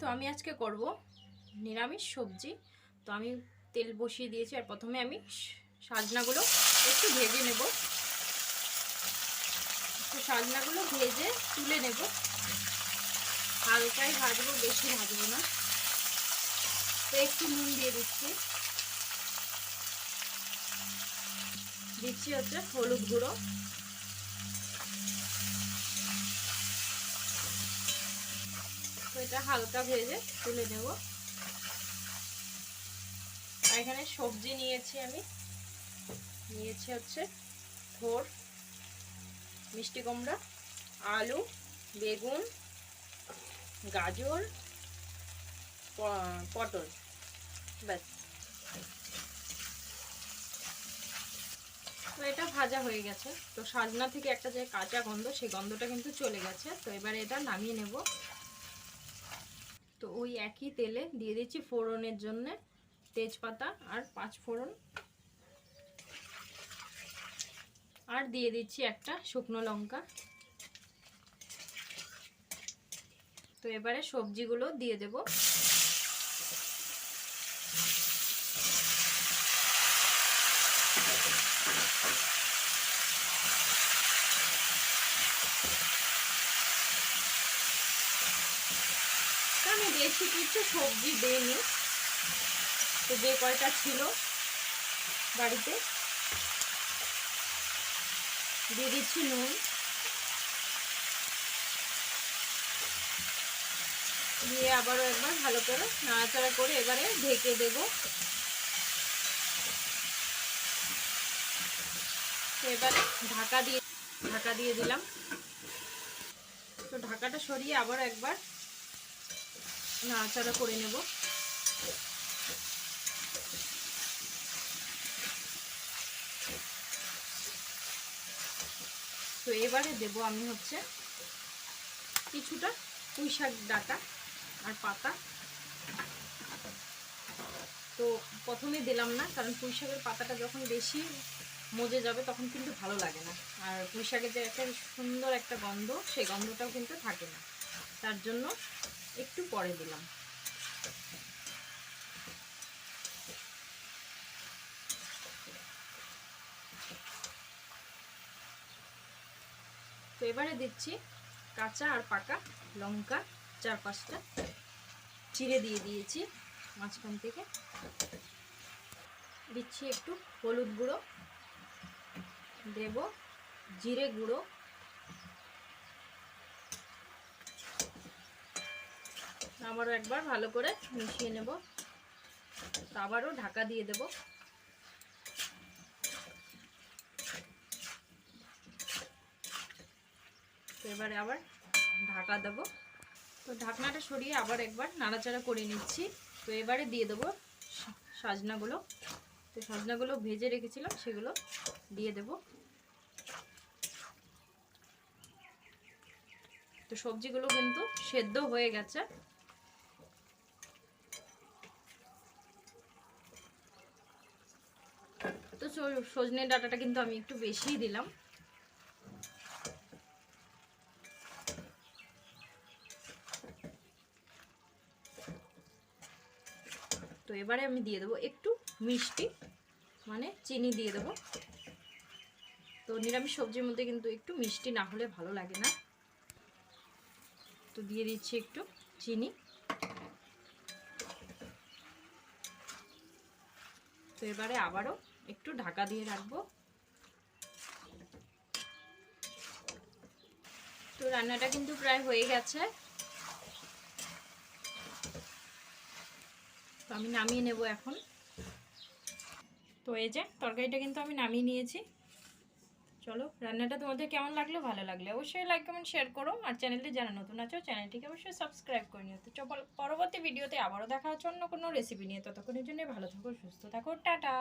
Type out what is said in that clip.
তো আমি আজকে করব নিরামিষ সবজি। তো আমি তেল বসিয়ে দিয়েছি আর প্রথমে আমি সাজনাগুলো একটু ভেজে নেব। তো সাজনাগুলো ভেজে তুলে নেব, হালকাই ভাজবো, বেশি ভাজবো না। তো একটু নুন দিয়ে দিচ্ছি হচ্ছে হলুদ গুঁড়ো, তো এটা হালকা ভেজে তুলে নেব। আর এখানে সবজি নিয়েছি, আমি নিয়েছি হচ্ছে থোড়, মিষ্টি কুমড়া, আলু, বেগুন, গাজর, পটল, ব্যাস। তো এটা ভাজা হয়ে গেছে। তো সাজনা থেকে একটা যে কাঁচা গন্ধ, সেই গন্ধটা কিন্তু চলে গেছে। তো এবারে এটা নামিয়ে নেব। তো ওই একই তেলে দিয়ে দিচ্ছি ফোড়নের জন্য তেজপাতা আর 5 ফোড়ন, আর দিয়ে দিচ্ছি একটা শুকনো লঙ্কা। তো এবারে সবজিগুলো দিয়ে দেব। আমি বেশি কিছু সবজি দিইনি, তো যে কয়টা ছিল বাড়িতে দিয়ে দিচ্ছি নুন, দিয়ে আবারও একবার ভালো করে নাড়াচাড়া করে এবারে ঢেকে দেব। তো এবারে ঢাকা দিয়ে দিলাম। তো ঢাকাটা সরিয়ে আবার একবার নাড়াচাড়া করে নেব। তো এবারে দেব আমি হচ্ছে কিছুটা পুঁই শাক ডাঁটা আর পাতা। তো প্রথমে দিলাম না, কারণ পুঁই শাকের পাতাটা যখন বেশি মজে যাবে তখন কিন্তু ভালো লাগে না, আর পুঁই শাকের যে একটা সুন্দর একটা গন্ধ, সেই গন্ধটাও কিন্তু থাকে না, তার জন্য একটু পরে দিলাম। তো এবারে দিচ্ছি কাঁচা আর পাকা লঙ্কা 4-5টা চিড়ে দিয়ে দিয়েছি মাঝখান থেকে। দিচ্ছি একটু হলুদ গুঁড়ো, দেব জিরে গুঁড়ো, আবারও একবার ভালো করে মিশিয়ে নেব। আবারও ঢাকা দিয়ে দেব। তো এবারে আবার ঢাকা দেব। তো ঢাকনাটা সরিয়ে আবার একবার নাড়াচাড়া করে নিচ্ছি। তো এবারে দিয়ে দেবো সাজনাগুলো। তো সাজনাগুলো ভেজে রেখেছিলাম, সেগুলো দিয়ে দেব। তো সবজিগুলো কিন্তু সেদ্ধ হয়ে গেছে। তো সজনে ডাঁটাটা কিন্তু আমি একটু বেশিই দিলাম। তো এবারে আমি দিয়ে দেবো একটু মিষ্টি, মানে চিনি দিয়ে দেবো। তো নিরামিষ সবজির মধ্যে কিন্তু একটু মিষ্টি না হলে ভালো লাগে না। তো দিয়ে দিচ্ছি একটু চিনি। তো এবারে আবারও একটু ঢাকা দিয়ে রাখবো। তো রান্নাটা কিন্তু প্রায় হয়ে গেছে। তো আমি নামিয়ে নেব এখন। তো এই যে তরকারিটা কিন্তু আমি নামিয়ে নিয়েছি। চলো, রান্নাটা তোমাদের কেমন লাগলো, ভালো লাগলে অবশ্যই লাইক কমেন্ট শেয়ার করো, আর চ্যানেলটি যারা নতুন আছো চ্যানেলটিকে অবশ্যই সাবস্ক্রাইব করে নিও। তো পরবর্তী ভিডিওতে আবারও দেখা হচ্ছে অন্য কোনো রেসিপি নিয়ে। ততক্ষণের জন্য ভালো থাকো, সুস্থ থাকো, টাটা।